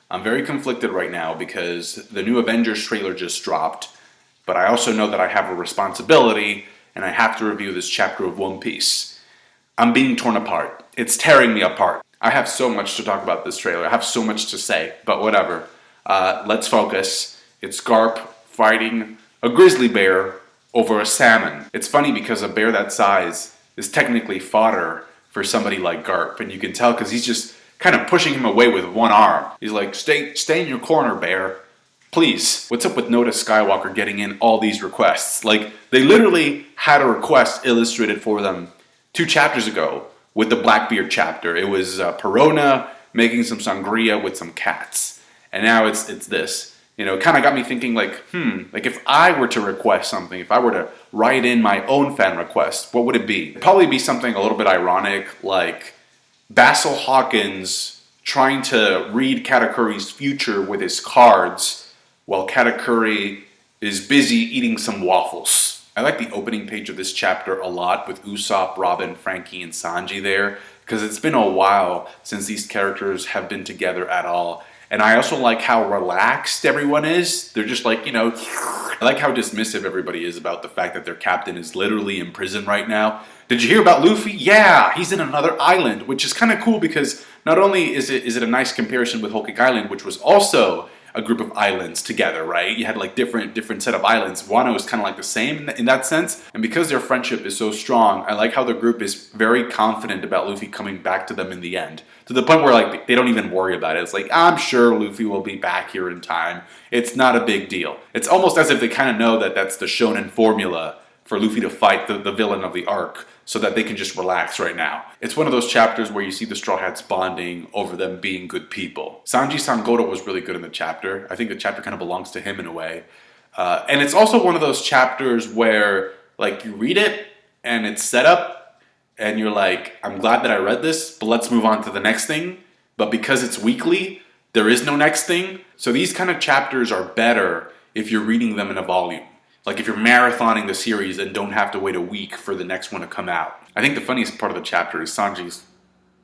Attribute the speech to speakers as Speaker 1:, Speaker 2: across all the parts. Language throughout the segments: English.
Speaker 1: I'm very conflicted right now because the new Avengers trailer just dropped, but I also know that I have a responsibility and I have to review this chapter of One Piece. I'm being torn apart. It's tearing me apart. I have so much to talk about this trailer. I have so much to say, but whatever. Let's focus. It's Garp fighting a grizzly bear over a salmon. It's funny because a bear that size is technically fodder for somebody like Garp, and you can tell because he's just kind of pushing him away with one arm. He's like, stay in your corner, bear. Please. What's up with Noda Skywalker getting in all these requests? Like, they literally had a request illustrated for them 2 chapters ago with the Blackbeard chapter. It was Perona making some sangria with some cats. And now it's this. You know, it kind of got me thinking like if I were to request something, if I were to write in my own fan request, what would it be? It'd probably be something a little bit ironic, like Basil Hawkins trying to read Katakuri's future with his cards while Katakuri is busy eating some waffles. I like the opening page of this chapter a lot with Usopp, Robin, Frankie, and Sanji there, because it's been a while since these characters have been together at all. And I also like how relaxed everyone is. They're just like, you know, I like how dismissive everybody is about the fact that their captain is literally in prison right now. Did you hear about Luffy? Yeah, he's in another island, which is kind of cool because not only is it a nice comparison with Whole Cake Island, which was also a group of islands together, right? You had like different set of islands. Wano is kind of like the same in that sense. And because their friendship is so strong, I like how the group is very confident about Luffy coming back to them in the end. To the point where like they don't even worry about it. It's like, I'm sure Luffy will be back here in time. It's not a big deal. It's almost as if they kind of know that that's the shonen formula for Luffy to fight the villain of the arc, so that they can just relax right now. It's one of those chapters where you see the Straw Hats bonding over them being good people. Sanji Sangoro was really good in the chapter. I think the chapter kind of belongs to him in a way. And it's also one of those chapters where like you read it and it's set up and you're like, I'm glad that I read this, but let's move on to the next thing. But because it's weekly, there is no next thing. So these kind of chapters are better if you're reading them in a volume. Like if you're marathoning the series and don't have to wait a week for the next one to come out. I think the funniest part of the chapter is Sanji's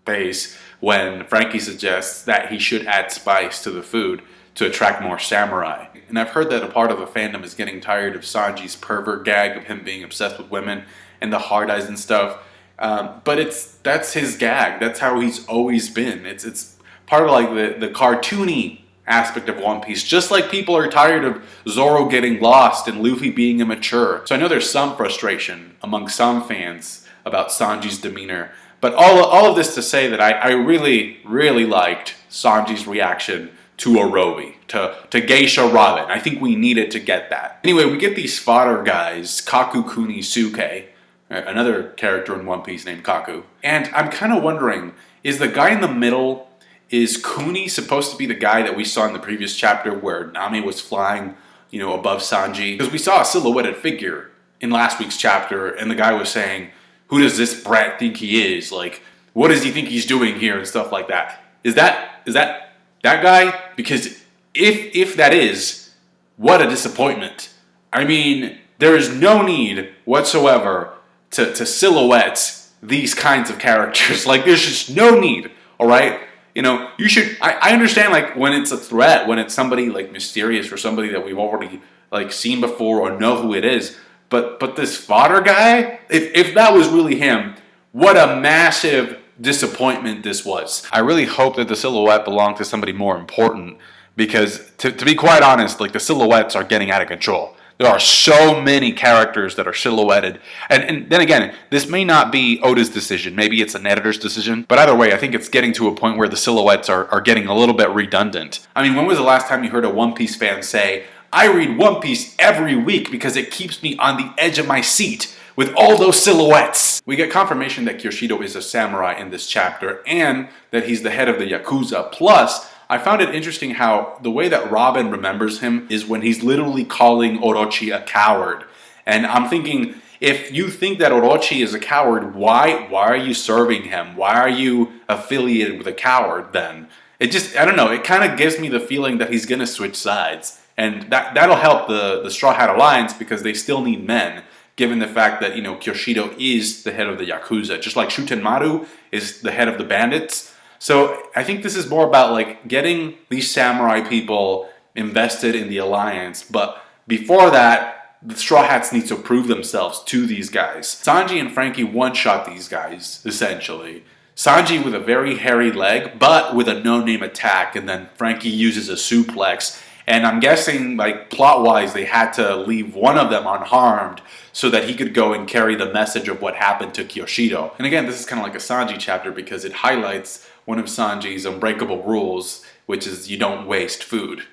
Speaker 1: face when Frankie suggests that he should add spice to the food to attract more samurai. And I've heard that a part of the fandom is getting tired of Sanji's pervert gag of him being obsessed with women and the hard eyes and stuff. But that's his gag. That's how he's always been. It's part of like the cartoony aspect of One Piece, just like people are tired of Zoro getting lost and Luffy being immature. So I know there's some frustration among some fans about Sanji's demeanor, but all of this to say that I really, really liked Sanji's reaction to Orochi, to Geisha Robin. I think we needed to get that. Anyway, we get these fodder guys, Kaku Kuni Suke, another character in One Piece named Kaku, and I'm kind of wondering, is the guy in the middle, is Kuni supposed to be the guy that we saw in the previous chapter where Nami was flying, you know, above Sanji? Because we saw a silhouetted figure in last week's chapter, and the guy was saying, who does this brat think he is? Like, what does he think he's doing here and stuff like that? Is that guy? Because if that is, what a disappointment. I mean, there is no need whatsoever to silhouette these kinds of characters. Like, there's just no need, all right? You know, you should, I understand, like, when it's a threat, when it's somebody, like, mysterious or somebody that we've already, like, seen before or know who it is. But this fodder guy, if that was really him, what a massive disappointment this was. I really hope that the silhouette belonged to somebody more important, because, to be quite honest, like, the silhouettes are getting out of control. There are so many characters that are silhouetted. And then again, this may not be Oda's decision. Maybe it's an editor's decision. But either way, I think it's getting to a point where the silhouettes are getting a little bit redundant. I mean, when was the last time you heard a One Piece fan say, I read One Piece every week because it keeps me on the edge of my seat with all those silhouettes? We get confirmation that Kyoshido is a samurai in this chapter and that he's the head of the Yakuza. Plus, I found it interesting how the way that Robin remembers him is when he's literally calling Orochi a coward. And I'm thinking, if you think that Orochi is a coward, why are you serving him? Why are you affiliated with a coward then? It just, I don't know, it kind of gives me the feeling that he's going to switch sides. And that'll help the Straw Hat Alliance because they still need men, given the fact that, you know, Kyoshido is the head of the Yakuza, just like Shutenmaru is the head of the bandits. So I think this is more about like getting these samurai people invested in the alliance, but before that, the Straw Hats need to prove themselves to these guys. Sanji and Frankie one-shot these guys, essentially. Sanji with a very hairy leg, but with a no-name attack, and then Frankie uses a suplex. And I'm guessing, like, plot-wise, they had to leave one of them unharmed so that he could go and carry the message of what happened to Kyoshido. And again, this is kind of like a Sanji chapter because it highlights one of Sanji's unbreakable rules, which is you don't waste food.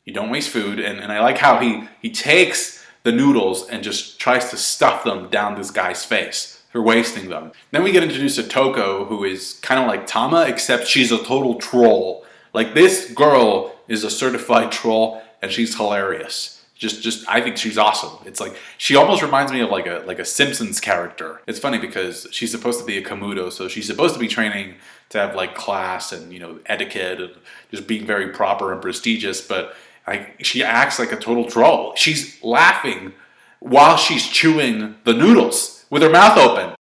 Speaker 1: You don't waste food, and I like how he takes the noodles and just tries to stuff them down this guy's face for wasting them. Then we get introduced to Toko, who is kind of like Tama, except she's a total troll. Like, this girl is a certified troll, and she's hilarious. Just I think she's awesome. It's like, she almost reminds me of like a Simpsons character. It's funny because she's supposed to be a Kamuto, so she's supposed to be training to have like class and, you know, etiquette and just being very proper and prestigious, but she acts like a total troll. She's laughing while she's chewing the noodles with her mouth open.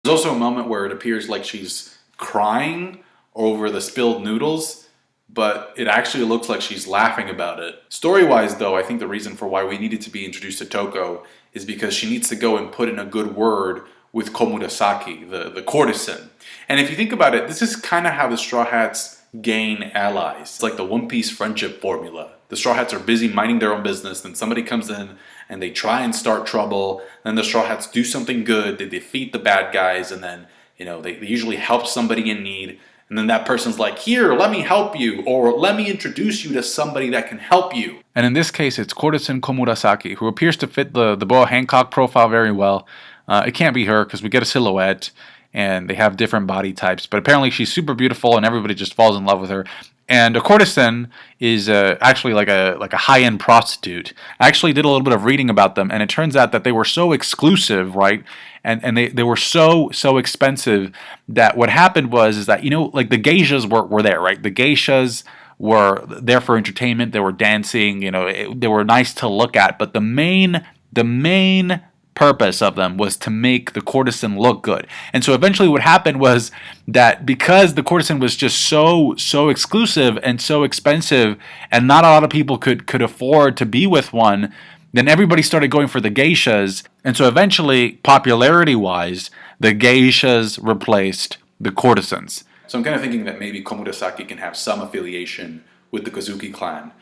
Speaker 1: There's also a moment where it appears like she's crying over the spilled noodles, but it actually looks like she's laughing about it. Story-wise, though, I think the reason for why we needed to be introduced to Toko is because she needs to go and put in a good word with Komurasaki, the courtesan. And if you think about it, this is kind of how the Straw Hats gain allies. It's like the One Piece friendship formula. The Straw Hats are busy minding their own business, then somebody comes in and they try and start trouble, then the Straw Hats do something good, they defeat the bad guys, and then, you know, they usually help somebody in need, and then that person's like, here, let me help you, or let me introduce you to somebody that can help you. And in this case, it's courtesan Komurasaki, who appears to fit the Boa Hancock profile very well. It can't be her, because we get a silhouette, and they have different body types, but apparently she's super beautiful, and everybody just falls in love with her. And a courtesan is actually like a high-end prostitute. I actually did a little bit of reading about them, and it turns out that they were so exclusive, right? And they were so expensive that what happened was that, you know, like the geishas were there, right? The geishas were there for entertainment. They were dancing, you know, they were nice to look at. But the main purpose of them was to make the courtesan look good. And so eventually what happened was that because the courtesan was just so exclusive and so expensive and not a lot of people could afford to be with one, then everybody started going for the geishas. And so eventually, popularity-wise, the geishas replaced the courtesans. So I'm kind of thinking that maybe Komurasaki can have some affiliation with the Kozuki clan.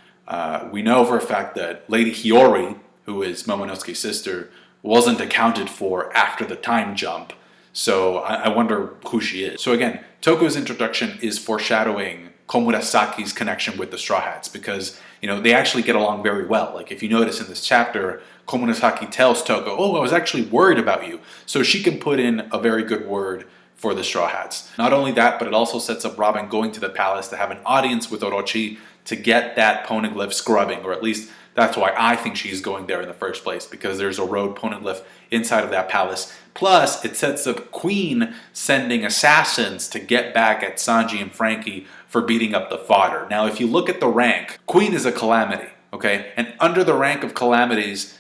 Speaker 1: We know for a fact that Lady Hiyori, who is Momonosuke's sister, wasn't accounted for after the time jump. So I wonder who she is. So again, Toko's introduction is foreshadowing Komurasaki's connection with the Straw Hats because, you know, they actually get along very well. Like, if you notice in this chapter, Komurasaki tells Toko, oh, I was actually worried about you. So she can put in a very good word for the Straw Hats. Not only that, but it also sets up Robin going to the palace to have an audience with Orochi to get that poneglyph scrubbing, or at least that's why I think she's going there in the first place, because there's a road poneglyph inside of that palace. Plus, it sets up Queen sending assassins to get back at Sanji and Frankie for beating up the fodder. Now, if you look at the rank, Queen is a calamity, okay? And under the rank of calamities,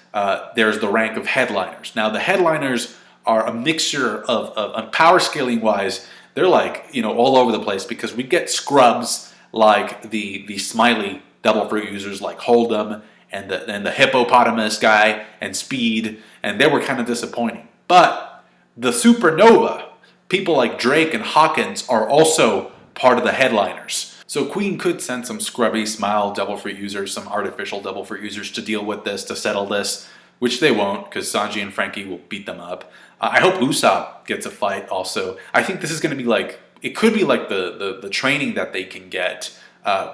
Speaker 1: there's the rank of headliners. Now, the headliners are a mixture of power scaling wise, they're like, you know, all over the place, because we get scrubs like the smiley devil fruit users like Hold'em and the hippopotamus guy and Speed, and they were kind of disappointing. But the Supernova, people like Drake and Hawkins are also part of the headliners. So Queen could send some scrubby smile devil fruit users, some artificial devil fruit users to deal with this, to settle this, which they won't, because Sanji and Frankie will beat them up. I hope Usopp gets a fight also. I think this is going to be like, it could be like the training that they can get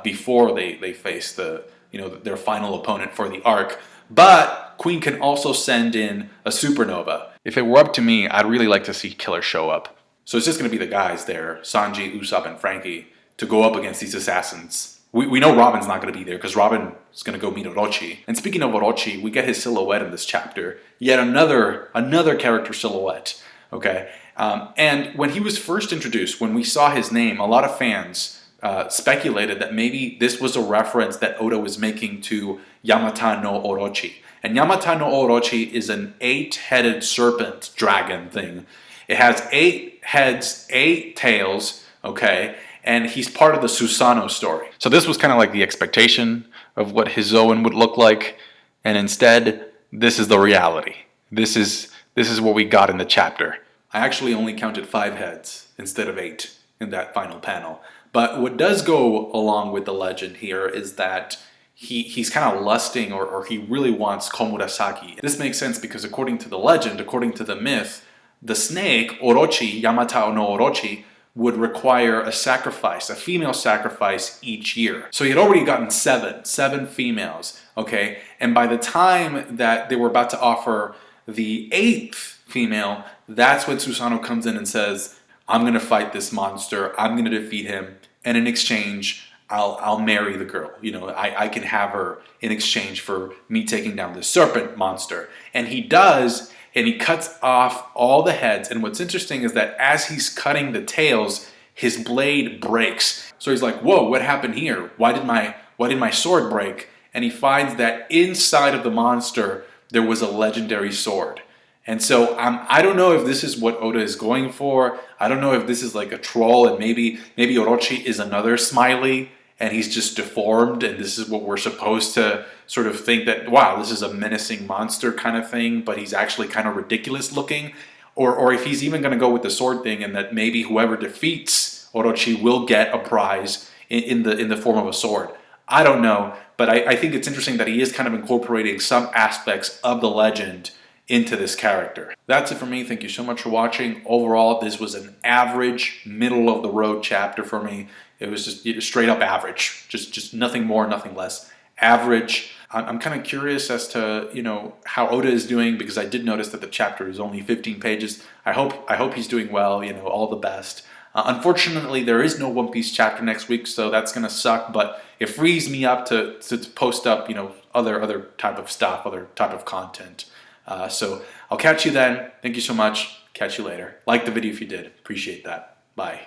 Speaker 1: before they face their final opponent for the arc. But Queen can also send in a supernova. If it were up to me, I'd really like to see Killer show up. So it's just going to be the guys there, Sanji, Usopp, and Frankie, to go up against these assassins. We know Robin's not going to be there because Robin is going to go meet Orochi. And speaking of Orochi, we get his silhouette in this chapter. Yet another character silhouette. Okay, and when he was first introduced, when we saw his name, a lot of fans speculated that maybe this was a reference that Oda was making to Yamata no Orochi. And Yamata no Orochi is an 8-headed serpent dragon thing. It has 8 heads, 8 tails, okay? And he's part of the Susanoo story. So this was kind of like the expectation of what his Zoan would look like, and instead, this is the reality. This is what we got in the chapter. I actually only counted 5 heads instead of 8 in that final panel. But what does go along with the legend here is that he's kind of lusting, or he really wants Komurasaki. This makes sense because according to the legend, according to the myth, the snake, Orochi, Yamata no Orochi, would require a sacrifice, a female sacrifice each year. So he had already gotten 7 females, okay? And by the time that they were about to offer the 8th female, that's when Susanoo comes in and says, I'm gonna fight this monster, I'm gonna defeat him, and in exchange, I'll marry the girl. You know, I can have her in exchange for me taking down this serpent monster. And he does, and he cuts off all the heads. And what's interesting is that as he's cutting the tails, his blade breaks. So he's like, whoa, what happened here? Why did my sword break? And he finds that inside of the monster, there was a legendary sword. And so I don't know if this is what Oda is going for. I don't know if this is like a troll, and maybe Orochi is another Smiley, and he's just deformed, and this is what we're supposed to sort of think that, wow, this is a menacing monster kind of thing, but he's actually kind of ridiculous looking. Or if he's even going to go with the sword thing, and that maybe whoever defeats Orochi will get a prize in the form of a sword. I don't know, but I think it's interesting that he is kind of incorporating some aspects of the legend into this character. That's it for me. Thank you so much for watching. Overall, this was an average, middle of the road chapter for me. It was just straight up average, just nothing more, nothing less. Average. I'm kind of curious as to, you know, how Oda is doing, because I did notice that the chapter is only 15 pages. I hope he's doing well. You know, all the best. Unfortunately, there is no One Piece chapter next week, so that's gonna suck. But it frees me up to post up, you know, other type of stuff, other type of content. So I'll catch you then. Thank you so much. Catch you later. Like the video if you did. Appreciate that. Bye.